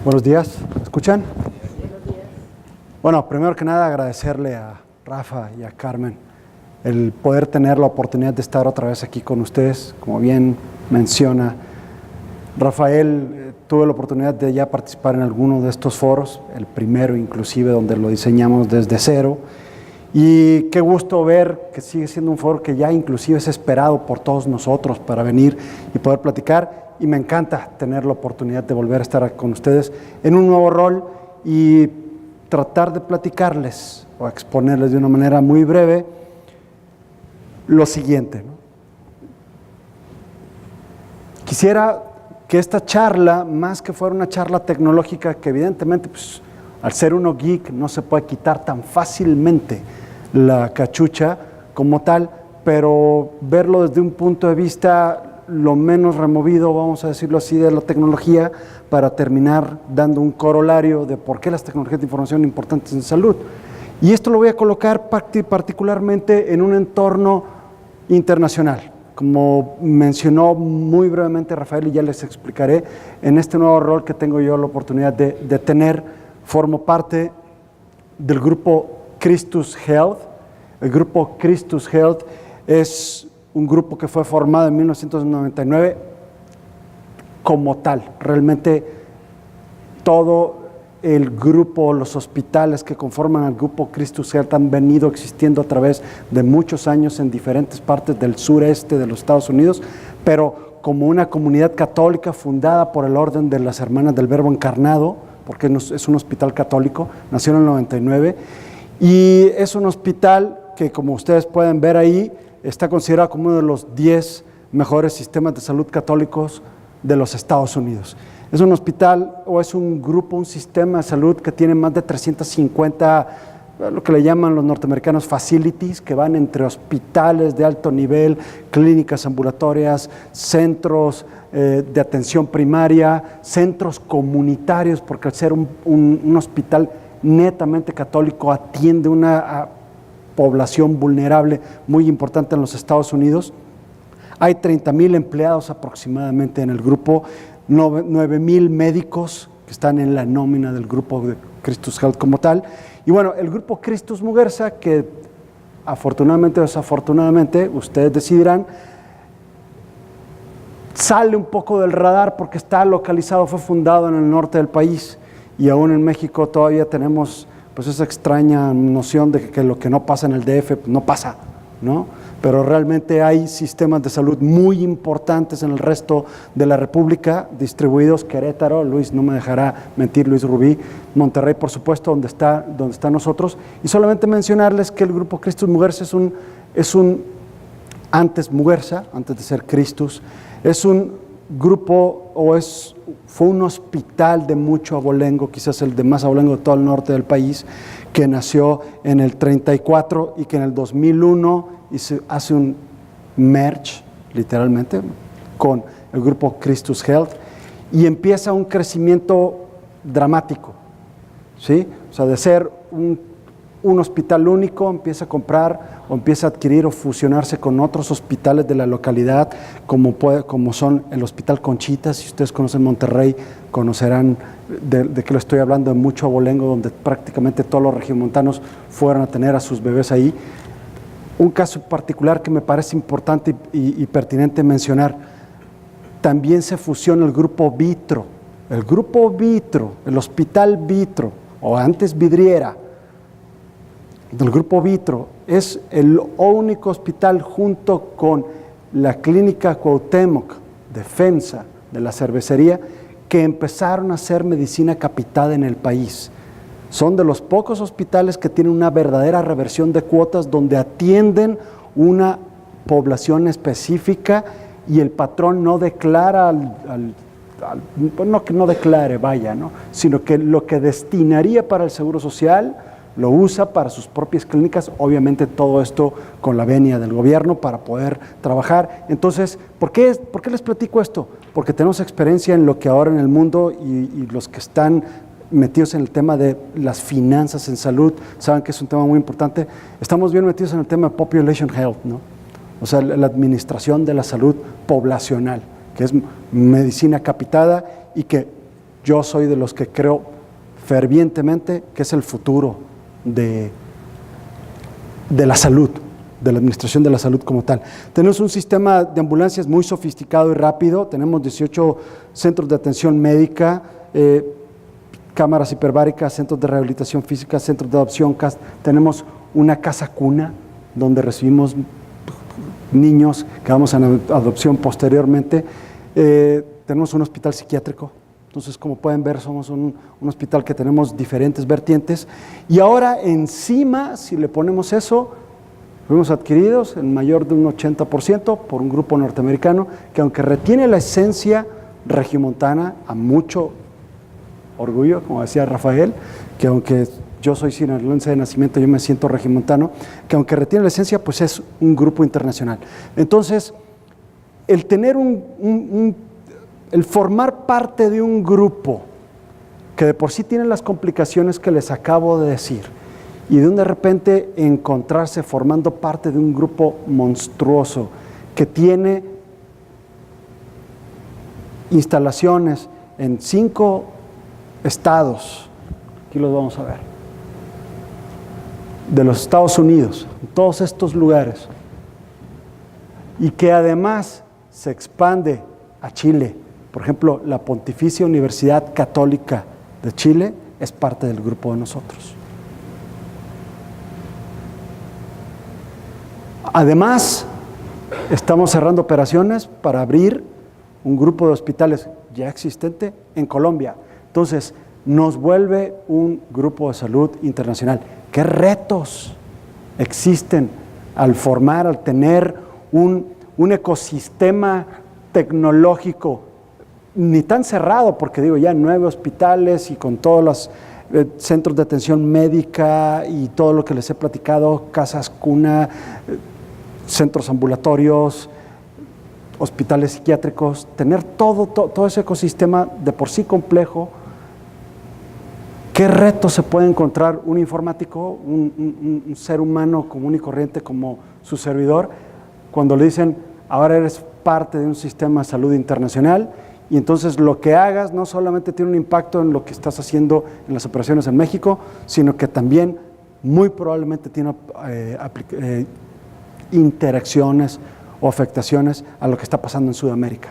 Buenos días, ¿me escuchan? Buenos días. Bueno, primero que nada agradecerle a Rafa y a Carmen el poder tener la oportunidad de estar otra vez aquí con ustedes. Como bien menciona Rafael, tuve la oportunidad de ya participar en alguno de estos foros, el primero inclusive donde lo diseñamos desde cero, y qué gusto ver que sigue siendo un foro que ya inclusive es esperado por todos nosotros para venir y poder platicar. Y me encanta tener la oportunidad de volver a estar con ustedes en un nuevo rol y tratar de platicarles o exponerles de una manera muy breve lo siguiente, ¿no? Quisiera que esta charla, más que fuera una charla tecnológica, que evidentemente pues, al ser uno geek no se puede quitar tan fácilmente la cachucha como tal, pero verlo desde un punto de vista lo menos removido, vamos a decirlo así, de la tecnología, para terminar dando un corolario de por qué las tecnologías de información son importantes en salud. Y esto lo voy a colocar particularmente en un entorno internacional. Como mencionó muy brevemente Rafael, y ya les explicaré, en este nuevo rol que tengo yo la oportunidad de tener, formo parte del grupo Christus Health. El grupo Christus Health es un grupo que fue formado en 1999 como tal. Realmente todo el grupo, los hospitales que conforman el grupo Christus Health han venido existiendo a través de muchos años en diferentes partes del sureste de los Estados Unidos, pero como una comunidad católica fundada por el Orden de las Hermanas del Verbo Encarnado, porque es un hospital católico, nació en el 99, y es un hospital que, como ustedes pueden ver ahí, está considerado como uno de los 10 mejores sistemas de salud católicos de los Estados Unidos. Es un hospital o es un grupo, un sistema de salud que tiene más de 350, lo que le llaman los norteamericanos facilities, que van entre hospitales de alto nivel, clínicas ambulatorias, centros de atención primaria, centros comunitarios, porque al ser un hospital netamente católico atiende una población vulnerable muy importante en los Estados Unidos. Hay 30,000 empleados aproximadamente en el grupo, 9,000 médicos que están en la nómina del grupo de Christus Health como tal. Y bueno, el grupo Christus Muguerza, que afortunadamente o desafortunadamente, ustedes decidirán, sale un poco del radar porque está localizado, fue fundado en el norte del país, y aún en México todavía tenemos pues esa extraña noción de que lo que no pasa en el DF pues no pasa, ¿no? Pero realmente hay sistemas de salud muy importantes en el resto de la República, distribuidos: Querétaro, Luis no me dejará mentir, Luis Rubí, Monterrey, por supuesto, donde está nosotros. Y solamente mencionarles que el grupo Christus Muguerza es un antes Muguerza, antes de ser Christus, es un grupo fue un hospital de mucho abolengo, quizás el de más abolengo de todo el norte del país, que nació en el 34 y que en el 2001 hace un merge, literalmente, con el grupo Christus Health, y empieza un crecimiento dramático, ¿sí? O sea, de ser un hospital único, empieza a comprar o empieza a adquirir o fusionarse con otros hospitales de la localidad, como son el Hospital Conchitas. Si ustedes conocen Monterrey, conocerán de qué lo estoy hablando, de mucho abolengo, donde prácticamente todos los regiomontanos fueron a tener a sus bebés ahí. Un caso particular que me parece importante y pertinente mencionar: también se fusiona el grupo Vitro. El grupo Vitro, el Hospital Vitro, o antes Vidriera, del grupo Vitro, es el único hospital junto con la Clínica Cuauhtémoc, Defensa, de la cervecería, que empezaron a hacer medicina capitada en el país. Son de los pocos hospitales que tienen una verdadera reversión de cuotas, donde atienden una población específica y el patrón no declara no que no declare, vaya, ¿no? Sino que lo que destinaría para el Seguro Social lo usa para sus propias clínicas, obviamente todo esto con la venia del gobierno para poder trabajar. Entonces, ¿por qué les platico esto? Porque tenemos experiencia en lo que ahora en el mundo y los que están metidos en el tema de las finanzas en salud, saben que es un tema muy importante. Estamos bien metidos en el tema de population health, ¿no? O sea, la administración de la salud poblacional, que es medicina capitada y que yo soy de los que creo fervientemente que es el futuro de la salud, de la administración de la salud como tal. Tenemos un sistema de ambulancias muy sofisticado y rápido, tenemos 18 centros de atención médica, cámaras hiperbáricas, centros de rehabilitación física, centros de adopción, tenemos una casa cuna donde recibimos niños que vamos a adopción posteriormente, tenemos un hospital psiquiátrico. Entonces, como pueden ver, somos un hospital que tenemos diferentes vertientes. Y ahora, encima, si le ponemos eso, fuimos adquiridos en mayor de un 80% por un grupo norteamericano que, aunque retiene la esencia regiomontana, a mucho orgullo, como decía Rafael, que aunque yo soy sinaloense de nacimiento, yo me siento regiomontano, que aunque retiene la esencia, pues es un grupo internacional. Entonces, el tener el formar parte de un grupo que de por sí tiene las complicaciones que les acabo de decir y de repente encontrarse formando parte de un grupo monstruoso que tiene instalaciones en 5 estados, aquí los vamos a ver, de los Estados Unidos, en todos estos lugares, y que además se expande a Chile. Por ejemplo, la Pontificia Universidad Católica de Chile es parte del grupo de nosotros. Además, estamos cerrando operaciones para abrir un grupo de hospitales ya existente en Colombia. Entonces, nos vuelve un grupo de salud internacional. ¿Qué retos existen al formar, al tener un ecosistema tecnológico ni tan cerrado, porque digo, ya 9 hospitales y con todos los centros de atención médica y todo lo que les he platicado, casas cuna, centros ambulatorios, hospitales psiquiátricos, tener todo ese ecosistema de por sí complejo. ¿Qué retos se puede encontrar un informático, un ser humano común y corriente como su servidor, cuando le dicen, ahora eres parte de un sistema de salud internacional y entonces lo que hagas no solamente tiene un impacto en lo que estás haciendo en las operaciones en México, sino que también muy probablemente tiene interacciones o afectaciones a lo que está pasando en Sudamérica?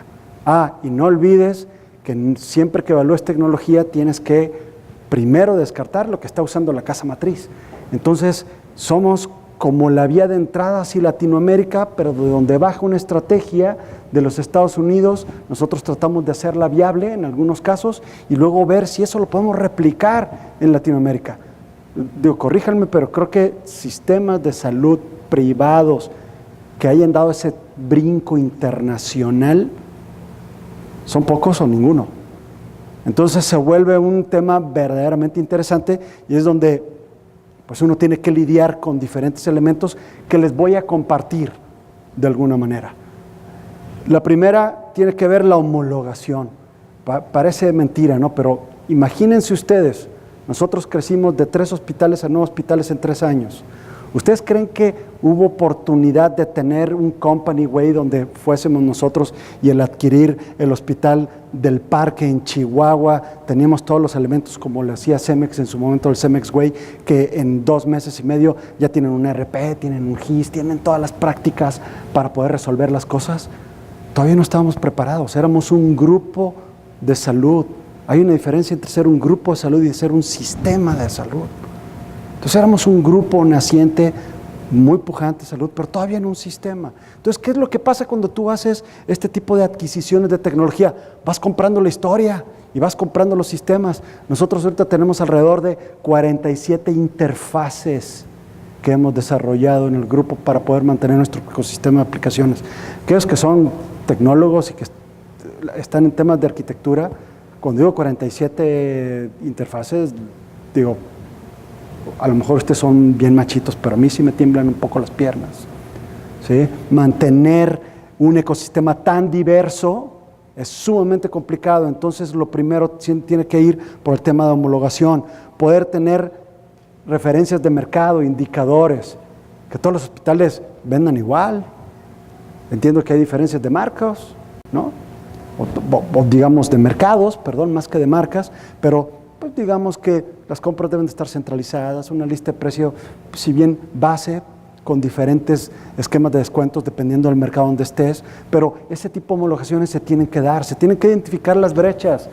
Y no olvides que siempre que evalúes tecnología tienes que primero descartar lo que está usando la casa matriz. Entonces, somos como la vía de entrada hacia Latinoamérica, pero de donde baja una estrategia de los Estados Unidos, nosotros tratamos de hacerla viable en algunos casos y luego ver si eso lo podemos replicar en Latinoamérica. Digo, corríjanme, pero creo que sistemas de salud privados que hayan dado ese brinco internacional son pocos o ninguno. Entonces se vuelve un tema verdaderamente interesante y es donde pues uno tiene que lidiar con diferentes elementos que les voy a compartir de alguna manera. La primera tiene que ver la homologación. Parece mentira, ¿no? Pero imagínense ustedes, nosotros crecimos de 3 hospitales a 9 hospitales en 3 años. ¿Ustedes creen que hubo oportunidad de tener un company way donde fuésemos nosotros y el adquirir el hospital del Parque en Chihuahua? Teníamos todos los elementos como lo hacía Cemex en su momento, el Cemex Way, que en 2 meses y medio ya tienen un ERP, tienen un GIS, tienen todas las prácticas para poder resolver las cosas. Todavía no estábamos preparados, éramos un grupo de salud. Hay una diferencia entre ser un grupo de salud y ser un sistema de salud. Entonces éramos un grupo naciente, muy pujante de salud, pero todavía en un sistema. Entonces, ¿qué es lo que pasa cuando tú haces este tipo de adquisiciones de tecnología? Vas comprando la historia y vas comprando los sistemas. Nosotros ahorita tenemos alrededor de 47 interfaces que hemos desarrollado en el grupo para poder mantener nuestro ecosistema de aplicaciones. Aquellos que son tecnólogos y que están en temas de arquitectura, cuando digo 47 interfaces, digo, a lo mejor ustedes son bien machitos, pero a mí sí me tiemblan un poco las piernas, ¿sí? Mantener un ecosistema tan diverso es sumamente complicado. Entonces lo primero tiene que ir por el tema de homologación, poder tener referencias de mercado, indicadores, que todos los hospitales vendan igual. Entiendo que hay diferencias de marcas, ¿no? O digamos de mercados, perdón, más que de marcas, pero pues digamos que las compras deben de estar centralizadas, una lista de precio, si bien base, con diferentes esquemas de descuentos dependiendo del mercado donde estés, pero ese tipo de homologaciones se tienen que dar, se tienen que identificar las brechas.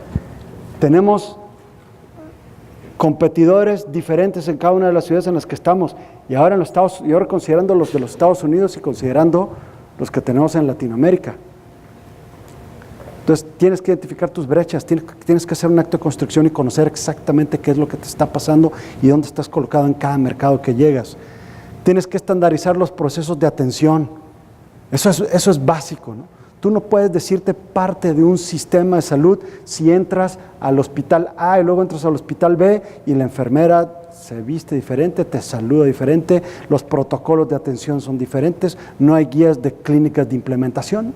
Tenemos competidores diferentes en cada una de las ciudades en las que estamos, y ahora considerando los de los Estados Unidos y considerando los que tenemos en Latinoamérica. Entonces tienes que identificar tus brechas, tienes que hacer un acto de construcción y conocer exactamente qué es lo que te está pasando y dónde estás colocado en cada mercado que llegas. Tienes que estandarizar los procesos de atención. Eso es básico, ¿no? Tú no puedes decirte parte de un sistema de salud si entras al hospital A y luego entras al hospital B y la enfermera se viste diferente, te saluda diferente, los protocolos de atención son diferentes, no hay guías de clínicas de implementación.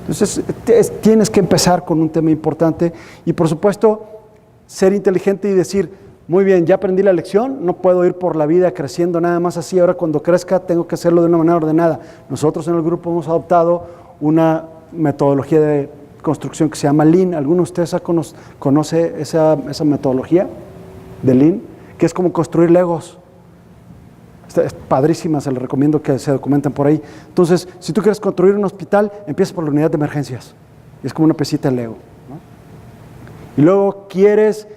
Entonces, tienes que empezar con un tema importante y, por supuesto, ser inteligente y decir, muy bien, ya aprendí la lección, no puedo ir por la vida creciendo nada más así, ahora cuando crezca tengo que hacerlo de una manera ordenada. Nosotros en el grupo hemos adoptado una metodología de construcción que se llama Lean. ¿Alguno de ustedes conoce esa metodología de Lean? Que es como construir Legos. Es padrísima, se les recomiendo que se documenten por ahí. Entonces, si tú quieres construir un hospital, empieza por la unidad de emergencias. Es como una piecita de Lego, ¿no? Y luego quieres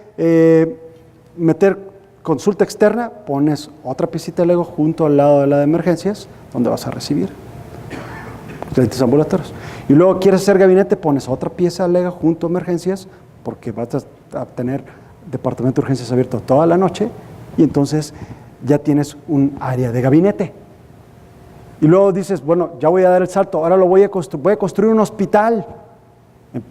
meter consulta externa, pones otra piecita de Lego junto al lado de la de emergencias, donde vas a recibir clientes ambulatorios. Y luego quieres hacer gabinete, pones otra pieza de Lego junto a emergencias, porque vas a tener departamento de urgencias abierto toda la noche, y entonces ya tienes un área de gabinete. Y luego dices, bueno, ya voy a dar el salto, ahora voy a construir un hospital.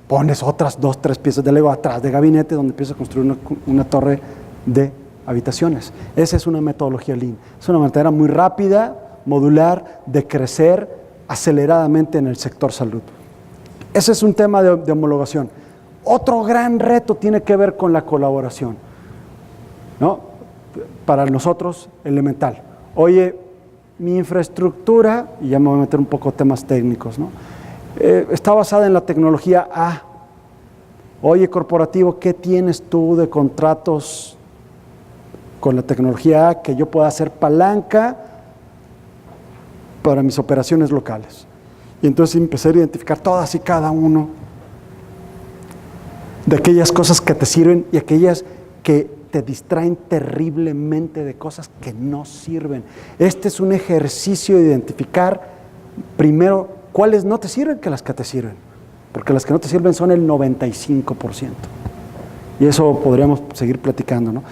Pones otras 2, 3 piezas de Lego atrás de gabinete, donde empiezas a construir una torre de habitaciones. Esa es una metodología Lean. Es una manera muy rápida, modular, de crecer aceleradamente en el sector salud. Ese es un tema de homologación. Otro gran reto tiene que ver con la colaboración, ¿no? Para nosotros, elemental. Oye, mi infraestructura, y ya me voy a meter un poco temas técnicos, ¿no? Está basada en la tecnología A. Oye, corporativo, ¿qué tienes tú de contratos con la tecnología A que yo pueda hacer palanca para mis operaciones locales? Y entonces empecé a identificar todas y cada uno de aquellas cosas que te sirven y aquellas que te distraen terriblemente de cosas que no sirven. Este es un ejercicio de identificar primero cuáles no te sirven que las que te sirven, porque las que no te sirven son el 95%. Y eso podríamos seguir platicando, ¿no?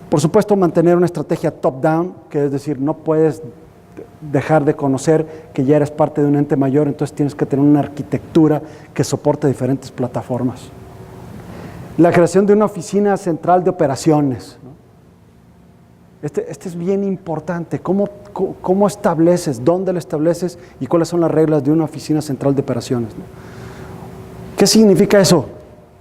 Por supuesto, mantener una estrategia top-down, que es decir, no puedes dejar de conocer que ya eres parte de un ente mayor, entonces tienes que tener una arquitectura que soporte diferentes plataformas. La creación de una oficina central de operaciones, ¿no? Este es bien importante. ¿Cómo estableces? ¿Dónde lo estableces? ¿Y cuáles son las reglas de una oficina central de operaciones, ¿no? ¿Qué significa eso?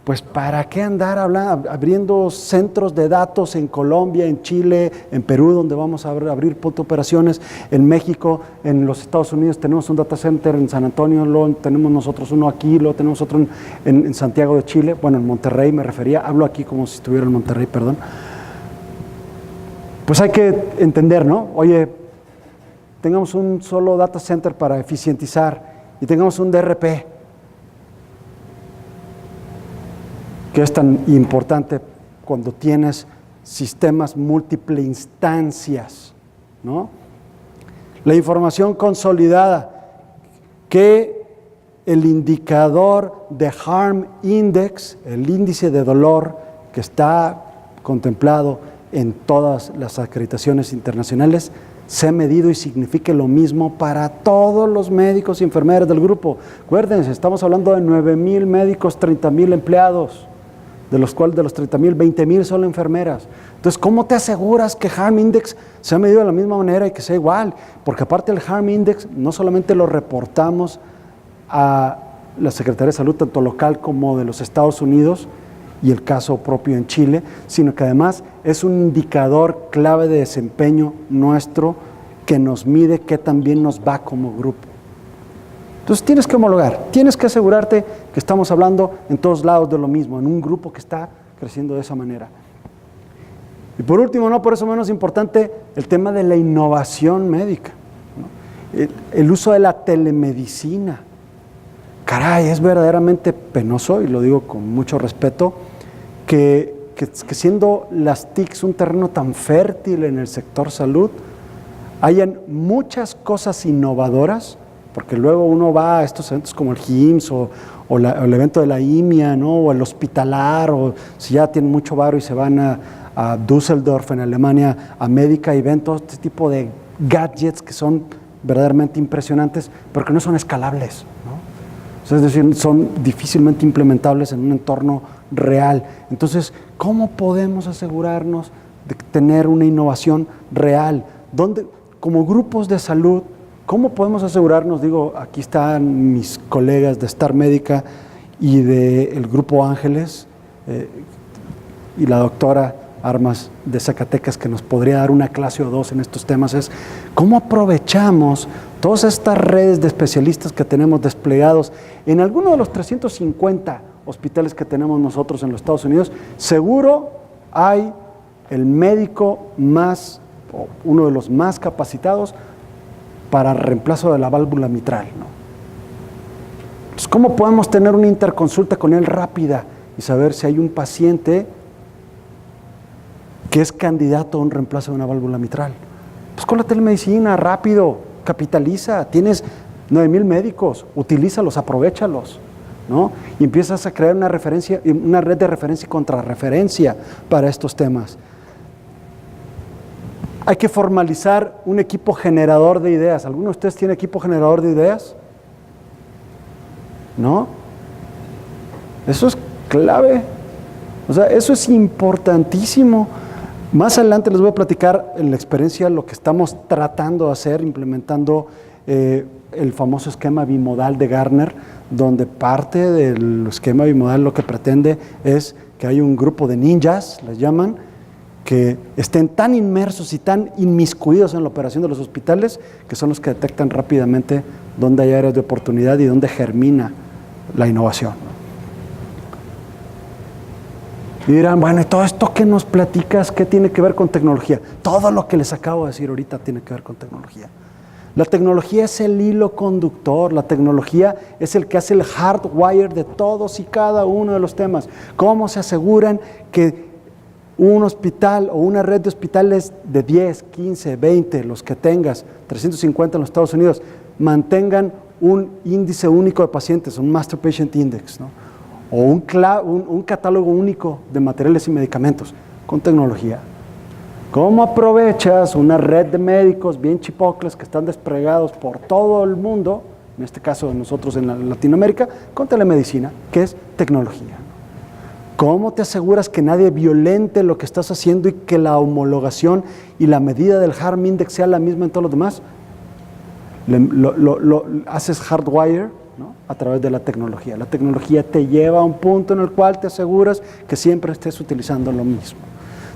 Pues ¿para qué andar abriendo centros de datos en Colombia, en Chile, en Perú, donde vamos a abrir punto de operaciones, en México, en los Estados Unidos tenemos un data center en San Antonio, luego tenemos nosotros uno aquí, luego tenemos otro en Santiago de Chile, bueno, en Monterrey me refería, hablo aquí como si estuviera en Monterrey, perdón. Pues hay que entender, ¿no? Oye, tengamos un solo data center para eficientizar y tengamos un DRP, que es tan importante cuando tienes sistemas múltiple instancias, ¿no? La información consolidada, que el indicador de Harm Index, el índice de dolor que está contemplado en todas las acreditaciones internacionales, sea medido y signifique lo mismo para todos los médicos y enfermeras del grupo. Acuérdense, estamos hablando de 9,000 médicos, 30,000 empleados, de los cuales de los 30,000, 20,000 son enfermeras. Entonces, ¿cómo te aseguras que Harm Index sea medido de la misma manera y que sea igual? Porque aparte el Harm Index no solamente lo reportamos a la Secretaría de Salud, tanto local como de los Estados Unidos, y el caso propio en Chile, sino que además es un indicador clave de desempeño nuestro que nos mide qué tan bien nos va como grupo. Entonces tienes que homologar, tienes que asegurarte que estamos hablando en todos lados de lo mismo, en un grupo que está creciendo de esa manera. Y por último, no por eso menos importante, el tema de la innovación médica, ¿no? El uso de la telemedicina. Caray, es verdaderamente penoso, y lo digo con mucho respeto, que siendo las TICs un terreno tan fértil en el sector salud, hayan muchas cosas innovadoras, porque luego uno va a estos eventos como el HIMSS o el evento de la IMIA, ¿no? O el hospitalar, o si ya tienen mucho varo y se van a Düsseldorf en Alemania a Médica y ven todo este tipo de gadgets que son verdaderamente impresionantes, pero que no son escalables, ¿no? O sea, es decir, son difícilmente implementables en un entorno real. Entonces, ¿cómo podemos asegurarnos de tener una innovación real? ¿Dónde, como grupos de salud, cómo podemos asegurarnos? Digo, aquí están mis colegas de Star Médica y del Grupo Ángeles, y la doctora Armas de Zacatecas, que nos podría dar una clase o dos en estos temas, es cómo aprovechamos todas estas redes de especialistas que tenemos desplegados en alguno de los 350 hospitales que tenemos nosotros en los Estados Unidos. Seguro hay el médico más, o uno de los más capacitados para reemplazo de la válvula mitral, ¿no? Entonces, ¿cómo podemos tener una interconsulta con él rápida y saber si hay un paciente que es candidato a un reemplazo de una válvula mitral? Pues con la telemedicina, rápido, capitaliza, tienes 9,000 médicos, utilízalos, aprovéchalos, ¿no? Y empiezas a crear una red de referencia y contrarreferencia para estos temas. Hay que formalizar un equipo generador de ideas. ¿Alguno de ustedes tiene equipo generador de ideas? ¿No? Eso es clave. O sea, eso es importantísimo. Más adelante les voy a platicar en la experiencia lo que estamos tratando de hacer, implementando el famoso esquema bimodal de Gartner, donde parte del esquema bimodal lo que pretende es que hay un grupo de ninjas, les llaman, que estén tan inmersos y tan inmiscuidos en la operación de los hospitales, que son los que detectan rápidamente dónde hay áreas de oportunidad y dónde germina la innovación. Y dirán, bueno, ¿y todo esto que nos platicas, qué tiene que ver con tecnología? Todo lo que les acabo de decir ahorita tiene que ver con tecnología. La tecnología es el hilo conductor, la tecnología es el que hace el hardwire de todos y cada uno de los temas. ¿Cómo se aseguran que un hospital o una red de hospitales de 10, 15, 20, los que tengas, 350 en los Estados Unidos, mantengan un índice único de pacientes, un Master Patient Index, ¿no? O un catálogo único de materiales y medicamentos con tecnología? ¿Cómo aprovechas una red de médicos bien chipocles que están desplegados por todo el mundo, en este caso nosotros en Latinoamérica, con telemedicina, que es tecnología? ¿Cómo te aseguras que nadie violente lo que estás haciendo y que la homologación y la medida del Harm Index sea la misma en todos los demás? Haces hardwire, ¿no? A través de la tecnología. La tecnología te lleva a un punto en el cual te aseguras que siempre estés utilizando lo mismo.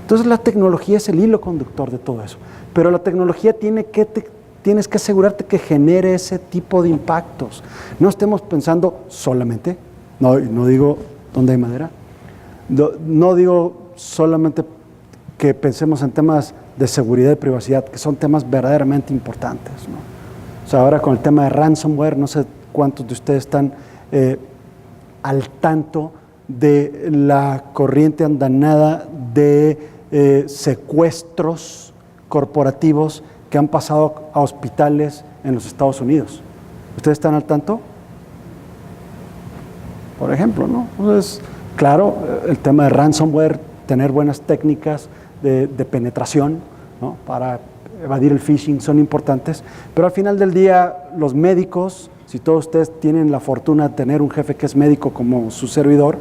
Entonces la tecnología es el hilo conductor de todo eso. Pero la tecnología tienes que asegurarte que genere ese tipo de impactos. No estemos pensando solamente, no digo dónde hay madera, no digo solamente que pensemos en temas de seguridad y privacidad, que son temas verdaderamente importantes, ¿no? O sea, ahora con el tema de ransomware, no sé cuántos de ustedes están al tanto de la corriente andanada de secuestros corporativos que han pasado a hospitales en los Estados Unidos. ¿Ustedes están al tanto? Por ejemplo, ¿no? Entonces, claro, el tema de ransomware, tener buenas técnicas de penetración, ¿no? Para evadir el phishing son importantes, pero al final del día los médicos, si todos ustedes tienen la fortuna de tener un jefe que es médico como su servidor,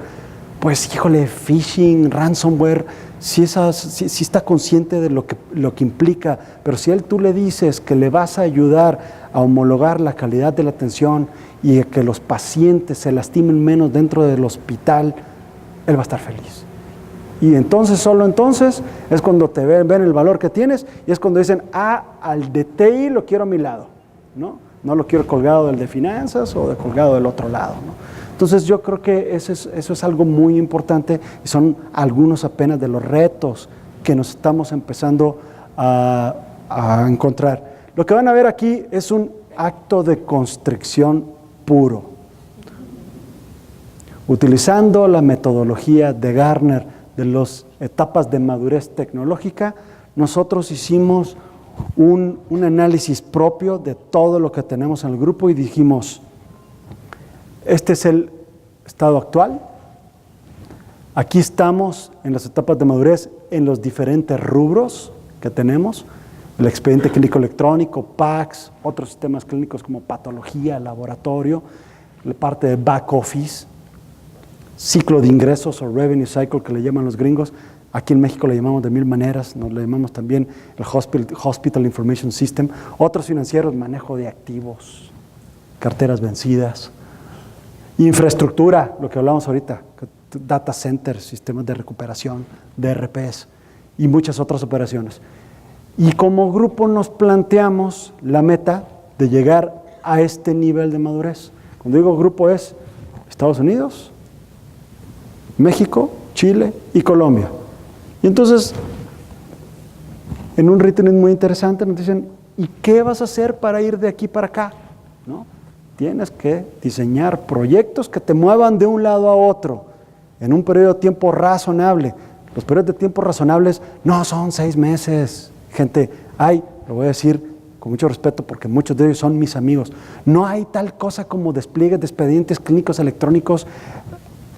pues híjole, phishing, ransomware, sí está consciente de lo que implica, pero si tú le dices que le vas a ayudar a homologar la calidad de la atención y a que los pacientes se lastimen menos dentro del hospital, él va a estar feliz. Y entonces, solo entonces, es cuando te ven el valor que tienes y es cuando dicen, al de TI lo quiero a mi lado, ¿no? No lo quiero colgado del de finanzas o colgado del otro lado, ¿no? Entonces yo creo que eso es algo muy importante y son algunos apenas de los retos que nos estamos empezando a encontrar. Lo que van a ver aquí es un acto de constricción puro. Utilizando la metodología de Gartner de las etapas de madurez tecnológica, nosotros hicimos un análisis propio de todo lo que tenemos en el grupo y dijimos, este es el estado actual. Aquí estamos en las etapas de madurez en los diferentes rubros que tenemos. El expediente clínico electrónico, PACS, otros sistemas clínicos como patología, laboratorio, la parte de back office, ciclo de ingresos o revenue cycle que le llaman los gringos. Aquí en México le llamamos de 1000 maneras, nos le llamamos también el Hospital Information System. Otros financieros, manejo de activos, carteras vencidas. Infraestructura, lo que hablamos ahorita, data centers, sistemas de recuperación, DRPs y muchas otras operaciones. Y como grupo nos planteamos la meta de llegar a este nivel de madurez. Cuando digo grupo es Estados Unidos, México, Chile y Colombia. Y entonces, en un return muy interesante nos dicen, ¿y qué vas a hacer para ir de aquí para acá? ¿No? Tienes que diseñar proyectos que te muevan de un lado a otro en un periodo de tiempo razonable. Los periodos de tiempo razonables no son 6 meses. Gente, lo voy a decir con mucho respeto porque muchos de ellos son mis amigos, no hay tal cosa como despliegues de expedientes clínicos electrónicos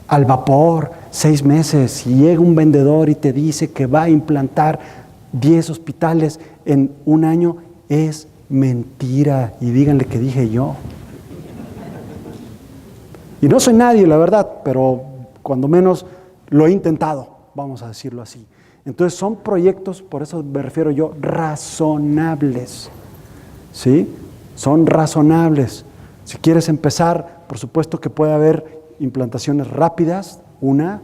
al vapor, 6 meses, y llega un vendedor y te dice que va a implantar 10 hospitales en un año, es mentira, y díganle que dije yo. Y no soy nadie, la verdad, pero cuando menos lo he intentado, vamos a decirlo así. Entonces son proyectos, por eso me refiero yo, razonables, ¿sí? Son razonables. Si quieres empezar, por supuesto que puede haber implantaciones rápidas, 1,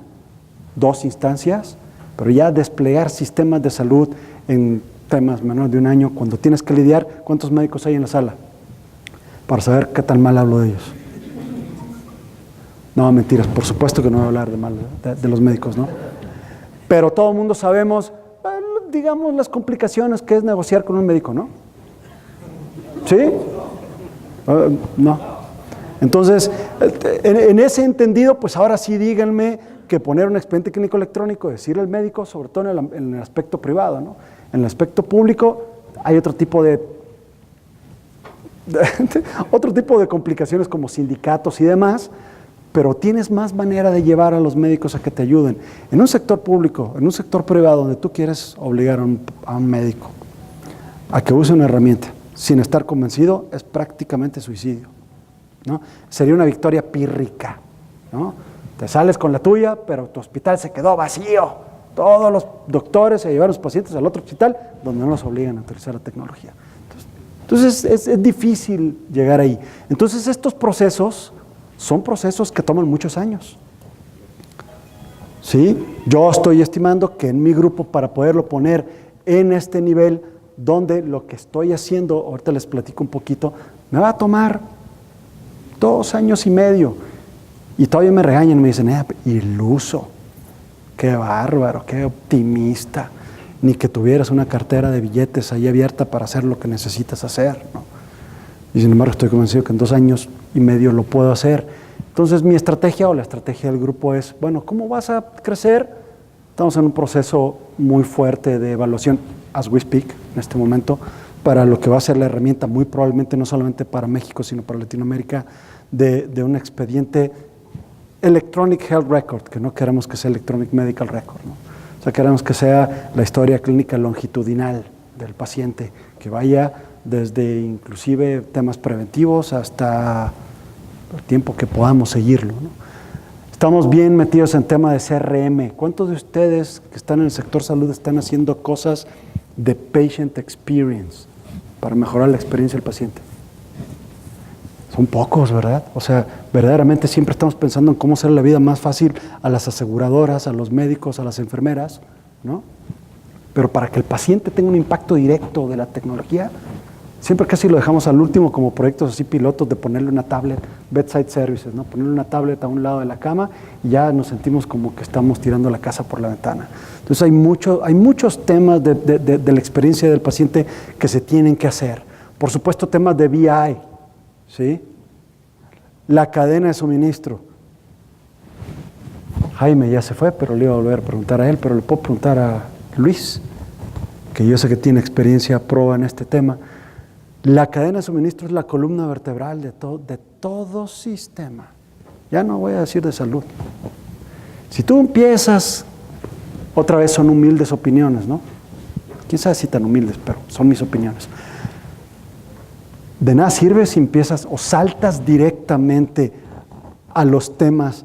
2 instancias, pero ya desplegar sistemas de salud en temas menores de un año, cuando tienes que lidiar, ¿cuántos médicos hay en la sala? Para saber qué tan mal hablo de ellos. No, mentiras, por supuesto que no voy a hablar de mal de los médicos, ¿no? Pero todo el mundo sabemos, digamos, las complicaciones que es negociar con un médico, ¿no? ¿Sí? No. Entonces, en ese entendido, pues ahora sí díganme que poner un expediente clínico electrónico, decirle al médico, sobre todo en el aspecto privado, ¿no? En el aspecto público hay otro tipo de complicaciones como sindicatos y demás, pero tienes más manera de llevar a los médicos a que te ayuden. En un sector público, en un sector privado, donde tú quieres obligar a un médico a que use una herramienta sin estar convencido, es prácticamente suicidio, ¿no? Sería una victoria pírrica, ¿no? Te sales con la tuya, pero tu hospital se quedó vacío. Todos los doctores se llevaron a los pacientes al otro hospital donde no los obligan a utilizar la tecnología. Entonces es difícil llegar ahí. Entonces estos procesos son procesos que toman muchos años. ¿Sí? Yo estoy estimando que en mi grupo, para poderlo poner en este nivel, donde lo que estoy haciendo, ahorita les platico un poquito, me va a tomar 2 años y medio. Y todavía me regañan, me dicen, iluso, qué bárbaro, qué optimista, ni que tuvieras una cartera de billetes ahí abierta para hacer lo que necesitas hacer, ¿no? Y sin embargo estoy convencido que en 2 años y medio lo puedo hacer. Entonces mi estrategia o la estrategia del grupo es, bueno, ¿cómo vas a crecer? Estamos en un proceso muy fuerte de evaluación, as we speak, en este momento, para lo que va a ser la herramienta, muy probablemente no solamente para México, sino para Latinoamérica, de un expediente Electronic Health Record, que no queremos que sea Electronic Medical Record, ¿no? O sea, queremos que sea la historia clínica longitudinal del paciente, que vaya desde inclusive temas preventivos hasta el tiempo que podamos seguirlo, ¿no? Estamos bien metidos en tema de CRM. ¿Cuántos de ustedes que están en el sector salud están haciendo cosas de patient experience para mejorar la experiencia del paciente? Son pocos, ¿verdad? O sea, verdaderamente siempre estamos pensando en cómo hacer la vida más fácil a las aseguradoras, a los médicos, a las enfermeras, ¿no? Pero para que el paciente tenga un impacto directo de la tecnología, siempre casi lo dejamos al último como proyectos así pilotos de ponerle una tablet, bedside services, ¿no? Ponerle una tablet a un lado de la cama y ya nos sentimos como que estamos tirando la casa por la ventana. Entonces hay muchos temas de la experiencia del paciente que se tienen que hacer. Por supuesto, temas de BI, ¿sí? La cadena de suministro. Jaime ya se fue, pero le iba a volver a preguntar a él, pero le puedo preguntar a Luis, que yo sé que tiene experiencia proba en este tema. La cadena de suministro es la columna vertebral de todo sistema. Ya no voy a decir de salud. Si tú empiezas, otra vez son humildes opiniones, ¿no? Quién sabe si tan humildes, pero son mis opiniones. De nada sirve si empiezas o saltas directamente a los temas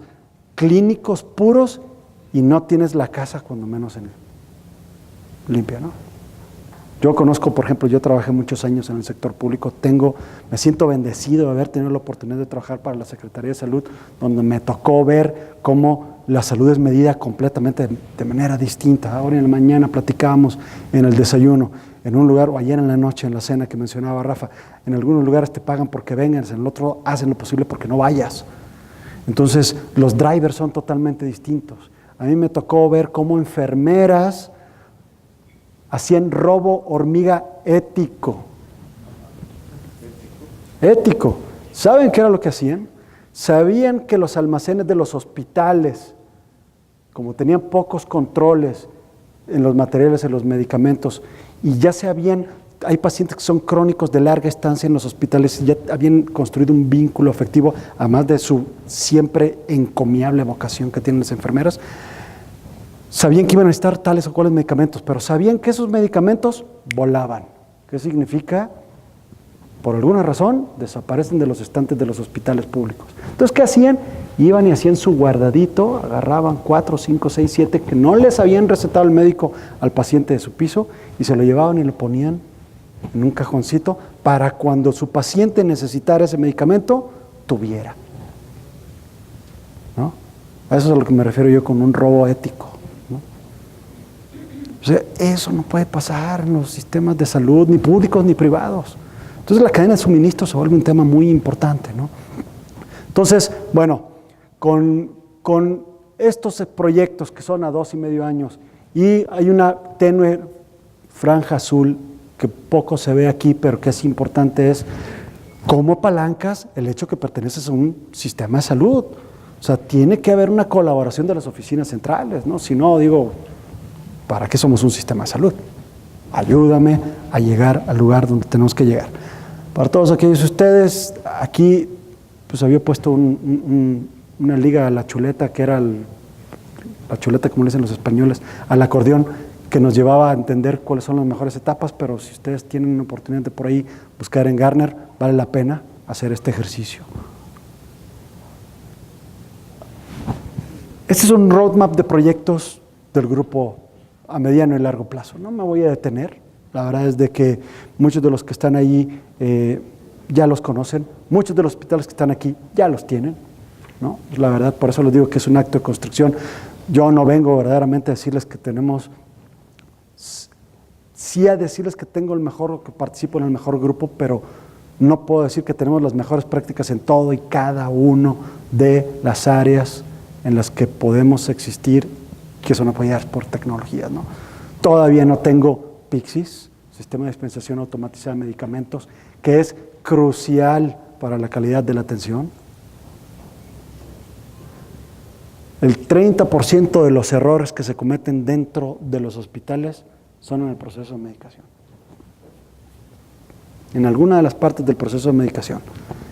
clínicos puros y no tienes la casa cuando menos limpia, ¿no? Yo conozco, por ejemplo, yo trabajé muchos años en el sector público, me siento bendecido de haber tenido la oportunidad de trabajar para la Secretaría de Salud, donde me tocó ver cómo la salud es medida completamente de manera distinta. Ahora en la mañana platicábamos en el desayuno, en un lugar, o ayer en la noche en la cena que mencionaba Rafa, en algunos lugares te pagan porque vengas, en el otro hacen lo posible porque no vayas. Entonces, los drivers son totalmente distintos. A mí me tocó ver cómo enfermeras hacían robo hormiga ético. Ético. ¿Saben qué era lo que hacían? Sabían que los almacenes de los hospitales, como tenían pocos controles en los materiales, en los medicamentos, y ya hay pacientes que son crónicos de larga estancia en los hospitales y ya habían construido un vínculo afectivo, además de su siempre encomiable vocación que tienen las enfermeras. Sabían que iban a necesitar tales o cuales medicamentos, pero sabían que esos medicamentos volaban. ¿Qué significa? Por alguna razón, desaparecen de los estantes de los hospitales públicos. Entonces, ¿qué hacían? Iban y hacían su guardadito, agarraban 4, 5, 6, 7 que no les habían recetado el médico al paciente de su piso y se lo llevaban y lo ponían en un cajoncito para cuando su paciente necesitara ese medicamento, tuviera. ¿No? A eso es a lo que me refiero yo con un robo ético. O sea, eso no puede pasar en los sistemas de salud, ni públicos ni privados. Entonces la cadena de suministro se vuelve un tema muy importante, ¿no? Entonces, bueno, con estos proyectos que son a 2,5 años y hay una tenue franja azul que poco se ve aquí, pero que es importante, es cómo apalancas el hecho que perteneces a un sistema de salud. O sea, tiene que haber una colaboración de las oficinas centrales, ¿no? Si no, digo, ¿para qué somos un sistema de salud? Ayúdame a llegar al lugar donde tenemos que llegar. Para todos aquellos de ustedes, aquí pues había puesto una liga a la chuleta, que era la chuleta, como le dicen los españoles, al acordeón, que nos llevaba a entender cuáles son las mejores etapas, pero si ustedes tienen una oportunidad de por ahí buscar en Gartner, vale la pena hacer este ejercicio. Este es un roadmap de proyectos del grupo a mediano y largo plazo. No me voy a detener, la verdad es de que muchos de los que están ahí ya los conocen, muchos de los hospitales que están aquí ya los tienen, ¿no? La verdad, por eso les digo que es un acto de construcción. Yo no vengo verdaderamente a decirles que tenemos, sí a decirles que tengo el mejor o que participo en el mejor grupo, pero no puedo decir que tenemos las mejores prácticas en todo y cada uno de las áreas en las que podemos existir, que son apoyadas por tecnologías, ¿no? Todavía no tengo PIXIS, Sistema de Dispensación Automatizada de Medicamentos, que es crucial para la calidad de la atención. El 30% de los errores que se cometen dentro de los hospitales son en el proceso de medicación. En alguna de las partes del proceso de medicación,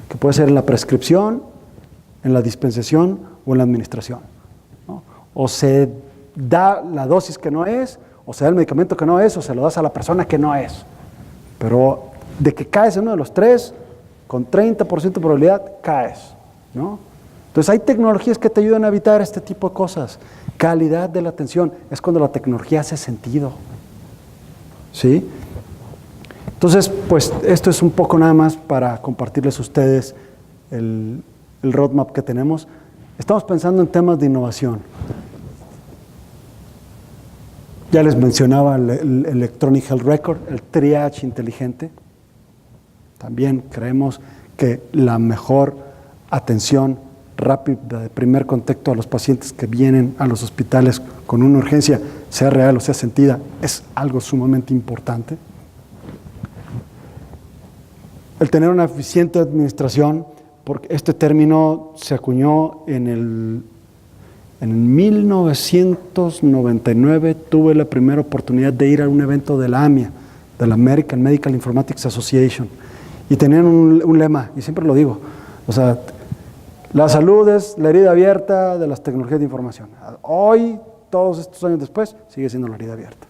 que puede ser en la prescripción, en la dispensación o en la administración, ¿no? O se da la dosis que no es, o se da el medicamento que no es, o se lo das a la persona que no es. Pero de que caes en uno de los tres, con 30% de probabilidad, caes, ¿no? Entonces hay tecnologías que te ayudan a evitar este tipo de cosas. Calidad de la atención es cuando la tecnología hace sentido. ¿Sí? Entonces, pues esto es un poco nada más para compartirles a ustedes el roadmap que tenemos. Estamos pensando en temas de innovación. Ya les mencionaba el Electronic Health Record, el triage inteligente. También creemos que la mejor atención rápida de primer contacto a los pacientes que vienen a los hospitales con una urgencia, sea real o sea sentida, es algo sumamente importante. El tener una eficiente administración, porque este término se acuñó en 1999, tuve la primera oportunidad de ir a un evento de la AMIA, de la American Medical Informatics Association, y tenían un lema, y siempre lo digo, o sea, la salud es la herida abierta de las tecnologías de información. Hoy, todos estos años después, sigue siendo la herida abierta.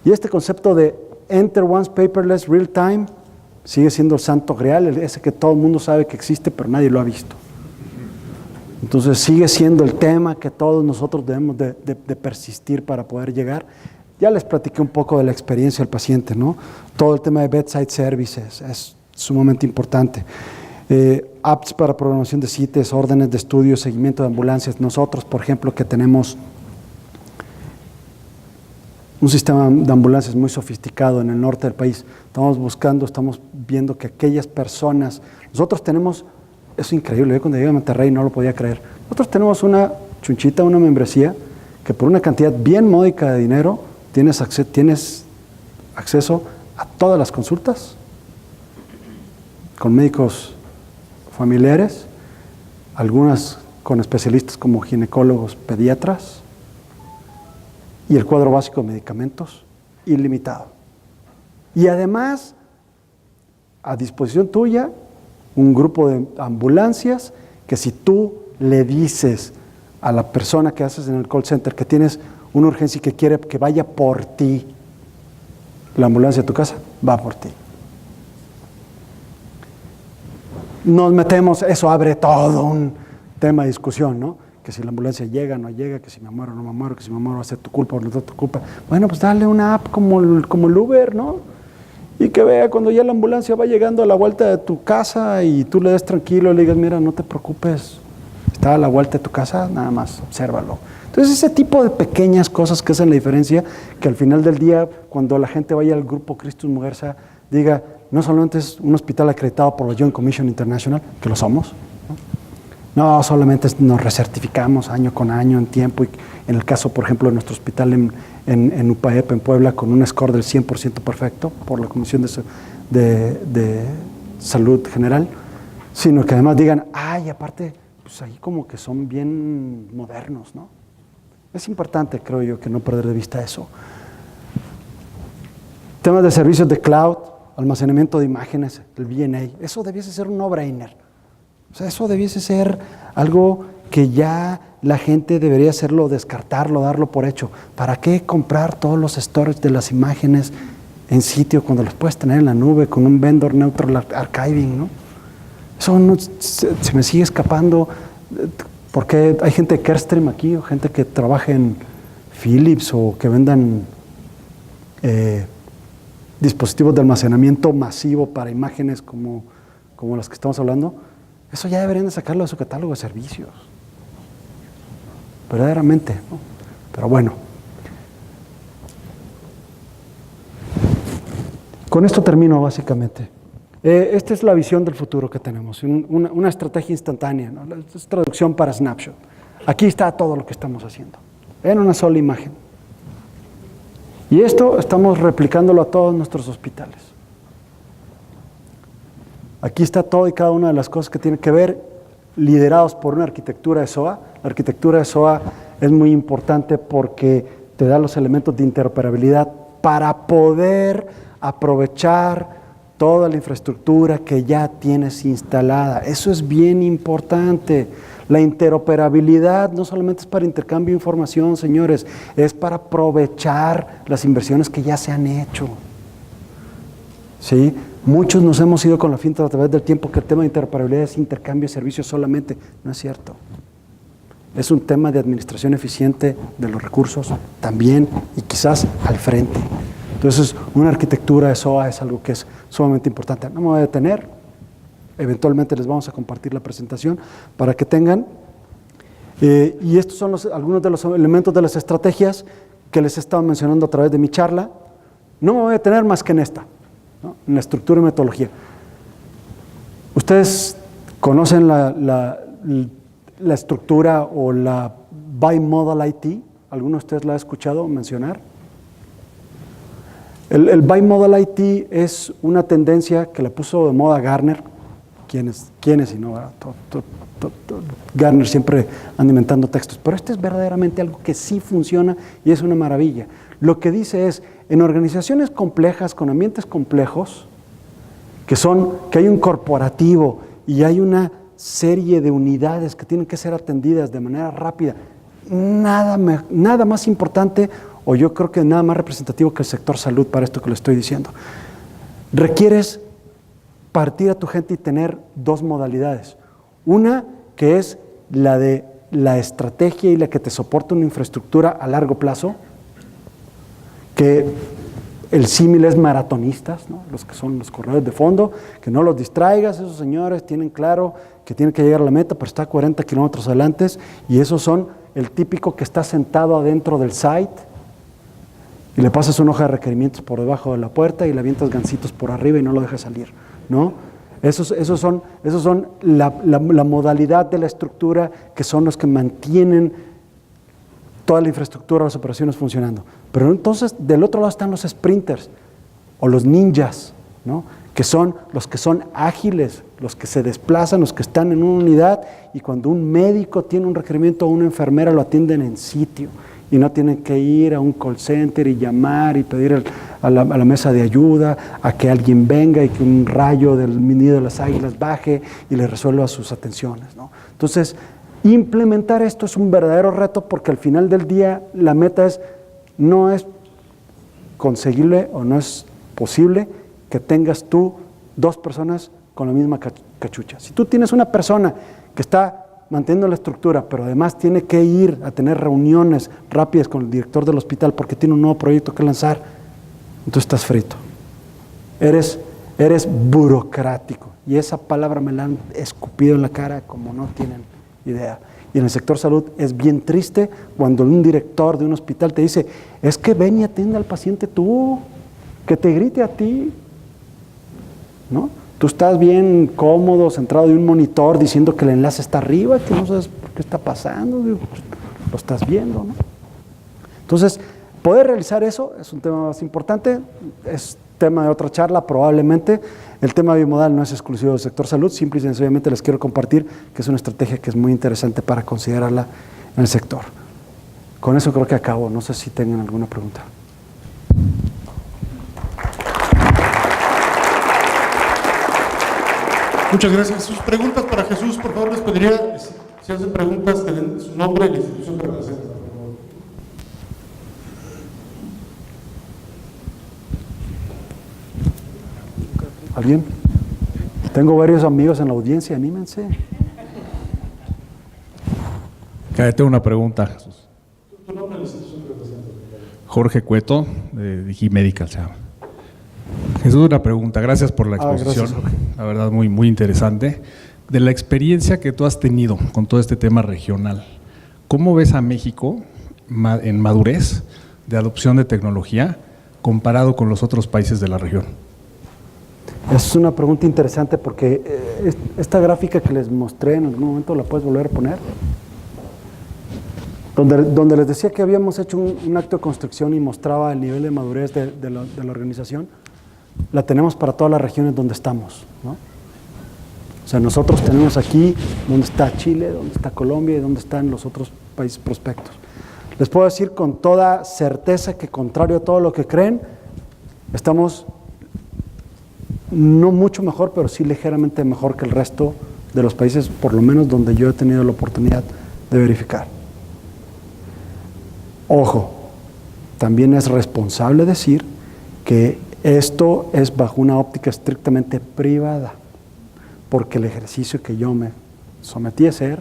Y este concepto de Enter Once Paperless Real Time sigue siendo el santo grial, ese que todo el mundo sabe que existe, pero nadie lo ha visto. Entonces sigue siendo el tema que todos nosotros debemos de persistir para poder llegar. Ya les platiqué un poco de la experiencia del paciente, ¿no? Todo el tema de bedside services es sumamente importante. Apps para programación de CITES, órdenes de estudio, seguimiento de ambulancias. Nosotros, por ejemplo, que tenemos un sistema de ambulancias muy sofisticado en el norte del país, estamos viendo que aquellas personas, nosotros tenemos, es increíble, yo cuando llegué a Monterrey no lo podía creer, nosotros tenemos una chunchita, una membresía, que por una cantidad bien módica de dinero tienes acceso a todas las consultas con médicos familiares, algunas con especialistas como ginecólogos, pediatras, y el cuadro básico de medicamentos ilimitado. Y además, a disposición tuya, un grupo de ambulancias que si tú le dices a la persona que haces en el call center que tienes una urgencia y que quiere que vaya por ti, la ambulancia de tu casa va por ti. Nos metemos, eso abre todo un tema de discusión, ¿no? Que si la ambulancia llega o no llega, que si me muero o no me muero, que si me muero va a ser tu culpa o no es tu culpa. Bueno, pues dale una app como el Uber, ¿no? Y que vea cuando ya la ambulancia va llegando a la vuelta de tu casa y tú le des tranquilo y le digas, mira, no te preocupes, está a la vuelta de tu casa, nada más, obsérvalo. Entonces ese tipo de pequeñas cosas que hacen la diferencia, que al final del día, cuando la gente vaya al grupo Christus Muguerza, diga, no solamente es un hospital acreditado por la Joint Commission International, que lo somos, no solamente nos recertificamos año con año en tiempo, y en el caso, por ejemplo, de nuestro hospital en UPAEP, en Puebla, con un score del 100% perfecto por la Comisión de Salud General, sino que además digan, ay, aparte, pues ahí como que son bien modernos, ¿no? Es importante, creo yo, que no perder de vista eso. Temas de servicios de cloud, almacenamiento de imágenes, el VNA, eso debiese ser un no-brainer. O sea, eso debiese ser algo que ya la gente debería hacerlo, descartarlo, darlo por hecho. ¿Para qué comprar todos los storage de las imágenes en sitio cuando los puedes tener en la nube con un vendor neutral archiving, ¿no? Eso no, se me sigue escapando, porque hay gente de Carestream aquí, o gente que trabaja en Philips, o que vendan dispositivos de almacenamiento masivo para imágenes como las que estamos hablando. Eso ya deberían de sacarlo de su catálogo de servicios, verdaderamente, ¿no? Pero bueno, con esto termino básicamente. Esta es la visión del futuro que tenemos, una estrategia instantánea, ¿no? Es traducción para Snapshot. Aquí está todo lo que estamos haciendo, en una sola imagen. Y esto estamos replicándolo a todos nuestros hospitales. Aquí está todo y cada una de las cosas que tienen que ver, liderados por una arquitectura de SOA. La arquitectura de SOA es muy importante porque te da los elementos de interoperabilidad para poder aprovechar toda la infraestructura que ya tienes instalada. Eso es bien importante. La interoperabilidad no solamente es para intercambio de información, señores, es para aprovechar las inversiones que ya se han hecho. ¿Sí? Muchos nos hemos ido con la finta a través del tiempo que el tema de interoperabilidad es intercambio de servicios solamente. No es cierto. es un tema de administración eficiente de los recursos también, y quizás al frente. Entonces, una arquitectura de SOA es algo que es sumamente importante. No me voy a detener, eventualmente les vamos a compartir la presentación para que tengan, y estos son algunos de los elementos de las estrategias que les he estado mencionando a través de mi charla. No me voy a detener más que en esta, ¿no? En la estructura y metodología. Ustedes conocen la estructura o la Bimodal IT. ¿Alguno de ustedes la ha escuchado mencionar? El Bimodal IT es una tendencia que le puso de moda Gartner. ¿Quiénes si no? Gartner siempre anda inventando textos, pero este es verdaderamente algo que sí funciona y es una maravilla. Lo que dice es, en organizaciones complejas, con ambientes complejos, que hay un corporativo y hay una serie de unidades que tienen que ser atendidas de manera rápida, nada más importante, o yo creo que nada más representativo que el sector salud para esto que le estoy diciendo. Requieres partir a tu gente y tener dos modalidades. Una que es la de la estrategia y la que te soporta una infraestructura a largo plazo, que el símil es maratonistas, ¿no? Los que son los corredores de fondo, que no los distraigas, esos señores tienen claro que tienen que llegar a la meta, pero está a 40 kilómetros adelante, y esos son el típico que está sentado adentro del site y le pasas una hoja de requerimientos por debajo de la puerta y le avientas gansitos por arriba y no lo dejas salir, ¿no? Esos son la modalidad de la estructura, que son los que mantienen toda la infraestructura, las operaciones funcionando. Pero entonces del otro lado están los sprinters o los ninjas, ¿no? Que son los que son ágiles, los que se desplazan, los que están en una unidad, y cuando un médico tiene un requerimiento o una enfermera lo atienden en sitio y no tienen que ir a un call center y llamar y pedir a la mesa de ayuda, a que alguien venga y que un rayo del nido de las águilas baje y le resuelva sus atenciones, ¿no? Entonces, implementar esto es un verdadero reto, porque al final del día la meta no es conseguible o no es posible que tengas tú dos personas con la misma cachucha. Si tú tienes una persona que está manteniendo la estructura, pero además tiene que ir a tener reuniones rápidas con el director del hospital porque tiene un nuevo proyecto que lanzar, entonces estás frito. Eres burocrático, y esa palabra me la han escupido en la cara como no tienen idea. Y en el sector salud es bien triste cuando un director de un hospital te dice, es que ven y atiende al paciente tú, que te grite a ti, ¿no? Tú estás bien cómodo, centrado en un monitor, diciendo que el enlace está arriba, que no sabes por qué está pasando, digo, pues, lo estás viendo, ¿no? Entonces, poder realizar eso es un tema más importante, es tema de otra charla probablemente. El tema bimodal no es exclusivo del sector salud, simple y sencillamente les quiero compartir que es una estrategia que es muy interesante para considerarla en el sector. Con eso creo que acabo, no sé si tengan alguna pregunta. Muchas gracias. Sus preguntas para Jesús, por favor, les pediría, si hacen preguntas, que den su nombre y la institución que representan. ¿Alguien? Tengo varios amigos en la audiencia, anímense. Tengo una pregunta, Jesús. ¿Tu nombre y la institución que representan? Jorge Cueto, de Digimedical se llama. Jesús, una pregunta. Gracias por la exposición. Gracias, Jorge. La verdad, muy, muy interesante. De la experiencia que tú has tenido con todo este tema regional, ¿cómo ves a México en madurez de adopción de tecnología comparado con los otros países de la región? Es una pregunta interesante porque esta gráfica que les mostré en algún momento, ¿la puedes volver a poner? Donde les decía que habíamos hecho un acto de construcción y mostraba el nivel de madurez de la organización, la tenemos para todas las regiones donde estamos, ¿no? O sea, nosotros tenemos aquí donde está Chile, donde está Colombia y donde están los otros países prospectos. Les puedo decir con toda certeza que, contrario a todo lo que creen, estamos no mucho mejor, pero sí ligeramente mejor que el resto de los países, por lo menos donde yo he tenido la oportunidad de verificar. Ojo, también es responsable decir que esto es bajo una óptica estrictamente privada, porque el ejercicio que yo me sometí a hacer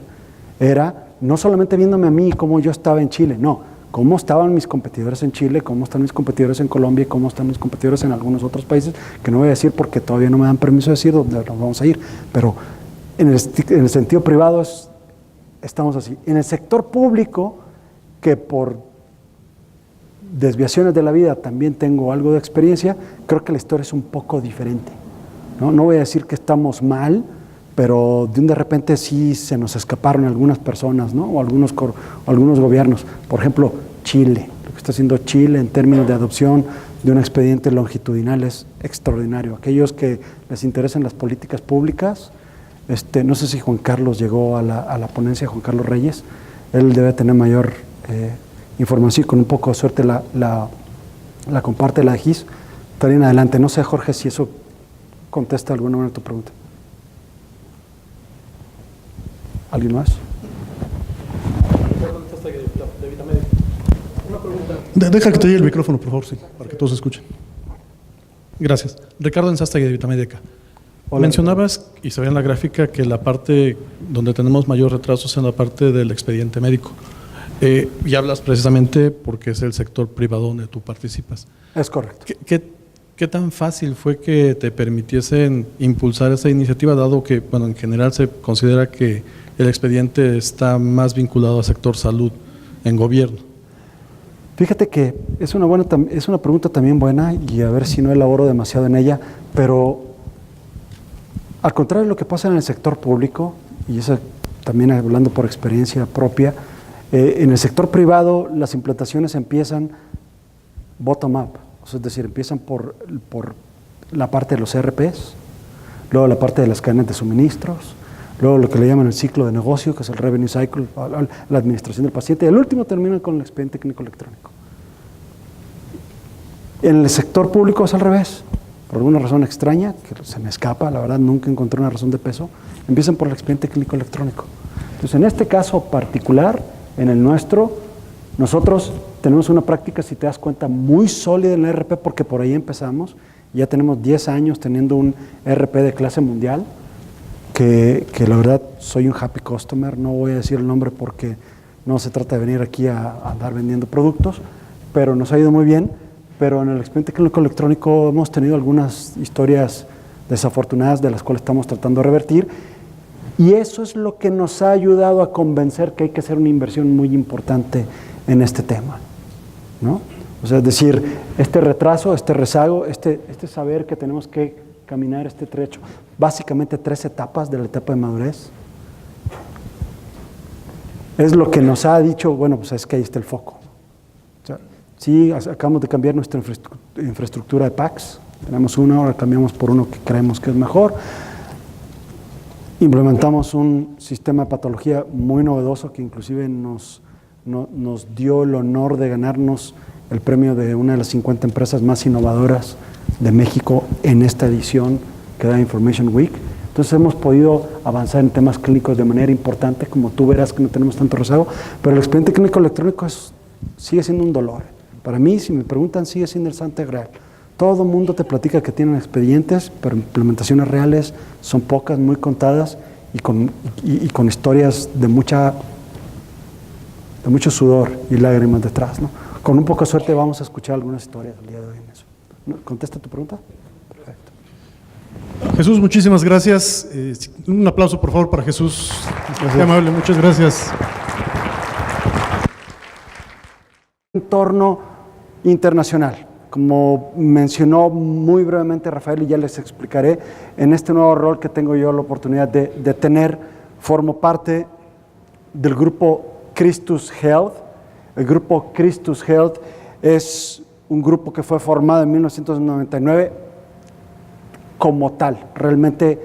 era no solamente viéndome a mí cómo yo estaba en Chile, no, cómo estaban mis competidores en Chile, cómo están mis competidores en Colombia y cómo están mis competidores en algunos otros países, que no voy a decir porque todavía no me dan permiso de decir dónde nos vamos a ir, pero en el sentido privado estamos así. En el sector público, que por desviaciones de la vida también tengo algo de experiencia, creo que la historia es un poco diferente. No voy a decir que estamos mal, pero de repente sí se nos escaparon algunas personas, ¿no? o algunos gobiernos. Por ejemplo, Chile. Lo que está haciendo Chile en términos de adopción de un expediente longitudinal es extraordinario. Aquellos que les interesan las políticas públicas, no sé si Juan Carlos llegó a la ponencia, Juan Carlos Reyes, él debe tener mayor información, con un poco de suerte la comparte la de GIS. Estarían adelante. No sé, Jorge, si eso contesta de alguna manera tu pregunta. ¿Alguien más? Deja que te llegue el micrófono, por favor, sí, para que todos escuchen. Gracias. Ricardo Enzástegui, de Vitamédica. Hola. Mencionabas, y se ve en la gráfica, que la parte donde tenemos mayor retraso es en la parte del expediente médico. Y hablas precisamente porque es el sector privado donde tú participas. Es correcto. ¿Qué tan fácil fue que te permitiesen impulsar esa iniciativa, dado que, bueno, en general se considera que el expediente está más vinculado al sector salud en gobierno? Fíjate que es una pregunta también buena, y a ver si no elaboro demasiado en ella, pero al contrario de lo que pasa en el sector público, y eso también hablando por experiencia propia, en el sector privado las implantaciones empiezan bottom-up, es decir, empiezan por la parte de los ERPs, luego la parte de las cadenas de suministros, luego lo que le llaman el ciclo de negocio, que es el revenue cycle, la administración del paciente, y el último termina con el expediente clínico electrónico. En el sector público es al revés, por alguna razón extraña, que se me escapa, la verdad nunca encontré una razón de peso, empiezan por el expediente clínico electrónico. Entonces, en este caso particular, en el nuestro, nosotros tenemos una práctica, si te das cuenta, muy sólida en la ERP, porque por ahí empezamos. Ya tenemos 10 años teniendo un ERP de clase mundial, que la verdad soy un happy customer. No voy a decir el nombre porque no se trata de venir aquí a andar vendiendo productos, pero nos ha ido muy bien. Pero en el expediente clínico electrónico hemos tenido algunas historias desafortunadas de las cuales estamos tratando de revertir. Y eso es lo que nos ha ayudado a convencer que hay que hacer una inversión muy importante en este tema, ¿no? O sea, es decir, este retraso, este rezago, este saber que tenemos que caminar este trecho, básicamente 3 etapas de la etapa de madurez, es lo que nos ha dicho, bueno, pues es que ahí está el foco. O sea, sí, acabamos de cambiar nuestra infraestructura de PACS, tenemos uno, ahora cambiamos por uno que creemos que es mejor. Implementamos un sistema de patología muy novedoso que inclusive nos dio el honor de ganarnos el premio de una de las 50 empresas más innovadoras de México en esta edición que da Information Week. Entonces hemos podido avanzar en temas clínicos de manera importante, como tú verás que no tenemos tanto rezago, pero el expediente clínico electrónico sigue siendo un dolor. Para mí, si me preguntan, sigue siendo el santo grial. Todo el mundo te platica que tienen expedientes, pero implementaciones reales son pocas, muy contadas y con historias de mucho sudor y lágrimas detrás, ¿no? Con un poco de suerte vamos a escuchar algunas historias el día de hoy en eso. ¿Contesta tu pregunta? Perfecto. Jesús, muchísimas gracias. Un aplauso, por favor, para Jesús. Qué amable, muchas gracias. Entorno internacional. Como mencionó muy brevemente Rafael, y ya les explicaré, en este nuevo rol que tengo yo la oportunidad de tener, formo parte del grupo Christus Health. El grupo Christus Health es un grupo que fue formado en 1999 como tal. Realmente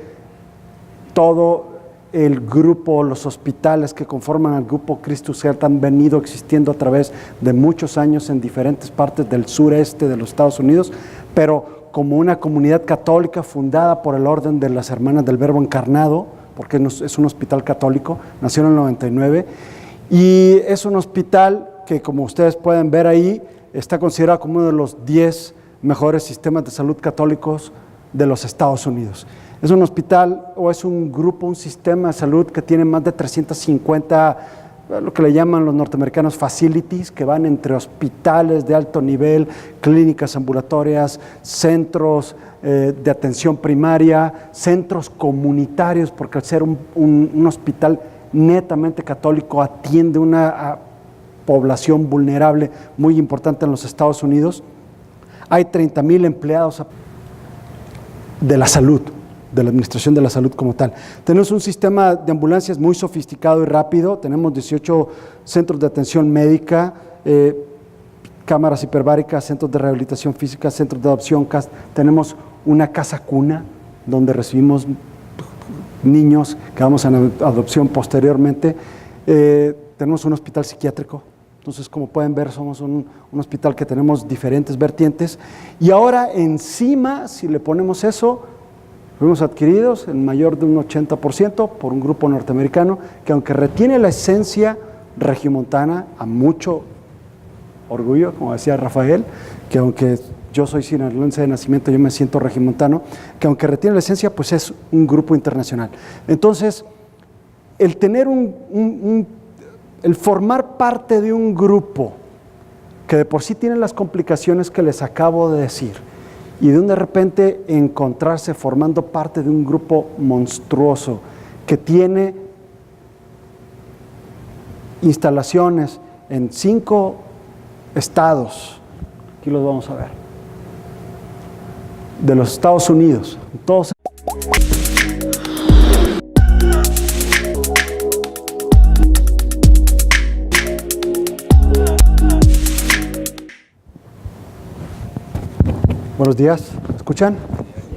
todo el grupo, los hospitales que conforman el grupo Christus Health han venido existiendo a través de muchos años en diferentes partes del sureste de los Estados Unidos, pero como una comunidad católica fundada por el Orden de las Hermanas del Verbo Encarnado, porque es un hospital católico, nació en el 99, y es un hospital que, como ustedes pueden ver ahí, está considerado como uno de los 10 mejores sistemas de salud católicos de los Estados Unidos. Es un hospital o es un grupo, un sistema de salud que tiene más de 350 lo que le llaman los norteamericanos facilities, que van entre hospitales de alto nivel, clínicas ambulatorias, centros de atención primaria, centros comunitarios, porque al ser un hospital netamente católico atiende una población vulnerable muy importante en los Estados Unidos. Hay 30,000 empleados de la salud, de la administración de la salud como tal. Tenemos un sistema de ambulancias muy sofisticado y rápido, tenemos 18 centros de atención médica, cámaras hiperbáricas, centros de rehabilitación física, centros de adopción, tenemos una casa cuna donde recibimos niños que vamos a adopción posteriormente, tenemos un hospital psiquiátrico. Entonces, como pueden ver, somos un hospital que tenemos diferentes vertientes. Y ahora, encima, si le ponemos eso, fuimos adquiridos en mayor de un 80% por un grupo norteamericano que, aunque retiene la esencia regiomontana, a mucho orgullo, como decía Rafael, que aunque yo soy sinaloense de nacimiento, yo me siento regiomontano, que aunque retiene la esencia, pues es un grupo internacional. Entonces, el tener el formar parte de un grupo que de por sí tiene las complicaciones que les acabo de decir, y de repente encontrarse formando parte de un grupo monstruoso que tiene instalaciones en 5 estados, aquí los vamos a ver, de los Estados Unidos, todos. Buenos días, ¿me escuchan? Buenos días.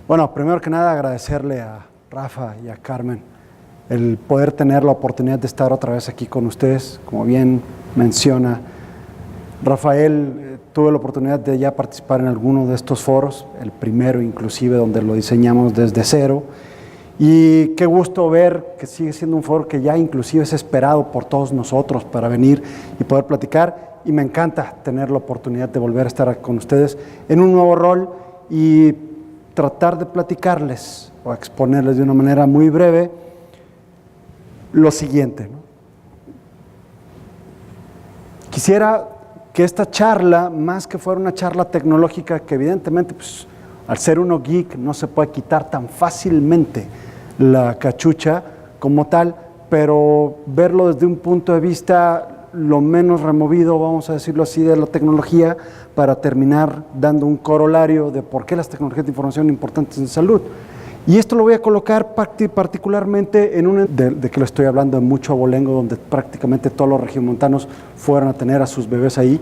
Bueno, primero que nada agradecerle a Rafa y a Carmen el poder tener la oportunidad de estar otra vez aquí con ustedes. Como bien menciona Rafael, tuve la oportunidad de ya participar en alguno de estos foros, el primero inclusive donde lo diseñamos desde cero, y qué gusto ver que sigue siendo un foro que ya inclusive es esperado por todos nosotros para venir y poder platicar. Y me encanta tener la oportunidad de volver a estar con ustedes en un nuevo rol y tratar de platicarles o exponerles de una manera muy breve lo siguiente, ¿no? Quisiera que esta charla, más que fuera una charla tecnológica, que evidentemente pues, al ser uno geek no se puede quitar tan fácilmente la cachucha como tal, pero verlo desde un punto de vista lo menos removido, vamos a decirlo así, de la tecnología, para terminar dando un corolario de por qué las tecnologías de información son importantes en salud. Y esto lo voy a colocar particularmente en de que lo estoy hablando en mucho abolengo, donde prácticamente todos los regiomontanos fueron a tener a sus bebés ahí.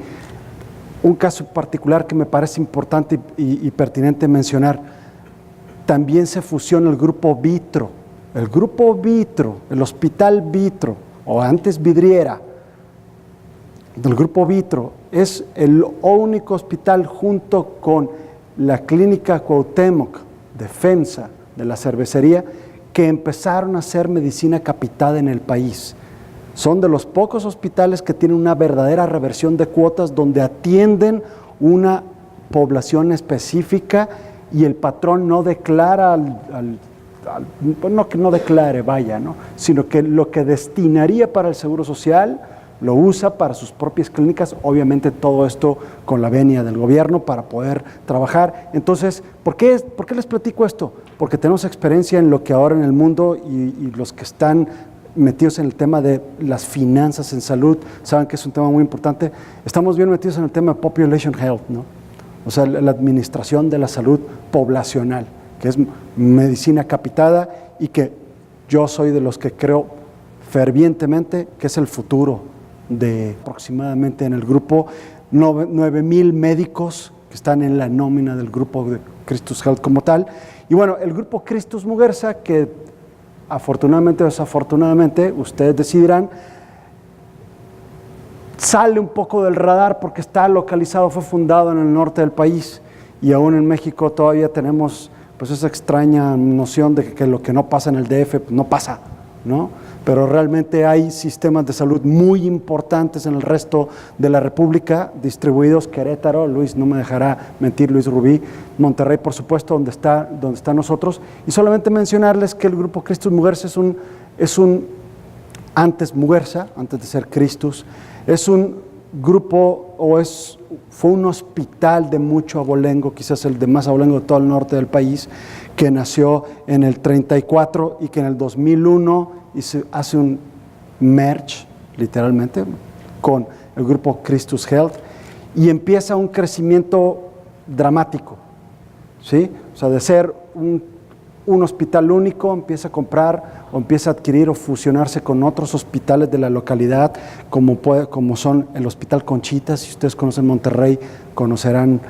Un caso particular que me parece importante y pertinente mencionar, también se fusiona el grupo Vitro. El grupo Vitro, el Hospital Vitro, o antes Vidriera, del grupo Vitro, es el único hospital junto con la Clínica Cuauhtémoc, Defensa, de la cervecería, que empezaron a hacer medicina capitada en el país. Son de los pocos hospitales que tienen una verdadera reversión de cuotas donde atienden una población específica y el patrón no declara no que no declare, vaya, ¿no? Sino que lo que destinaría para el Seguro Social lo usa para sus propias clínicas, obviamente todo esto con la venia del gobierno para poder trabajar. Entonces, ¿por qué les platico esto? Porque tenemos experiencia en lo que ahora en el mundo y los que están metidos en el tema de las finanzas en salud, saben que es un tema muy importante. Estamos bien metidos en el tema de population health, ¿no? O sea, la administración de la salud poblacional, que es medicina capitada y que yo soy de los que creo fervientemente que es el futuro de aproximadamente en el grupo 9,000 médicos que están en la nómina del grupo de Christus Health como tal. Y bueno, el grupo Christus Muguerza, que afortunadamente o desafortunadamente, ustedes decidirán, sale un poco del radar porque está localizado, fue fundado en el norte del país y aún en México todavía tenemos pues esa extraña noción de que lo que no pasa en el DF pues, no pasa, ¿no? Pero realmente hay sistemas de salud muy importantes en el resto de la República, distribuidos: Querétaro, Luis no me dejará mentir, Luis Rubí, Monterrey, por supuesto, donde están nosotros. Y solamente mencionarles que el grupo Christus Muguerza es un antes Muguerza, antes de ser Christus. Es un grupo fue un hospital de mucho abolengo, quizás el de más abolengo de todo el norte del país, que nació en el 34 y que en el 2001 hace un merge, literalmente, con el grupo Christus Health, y empieza un crecimiento dramático, ¿sí? O sea, de ser un hospital único, empieza a comprar o empieza a adquirir o fusionarse con otros hospitales de la localidad, como son el Hospital Conchita. Si ustedes conocen Monterrey, conocerán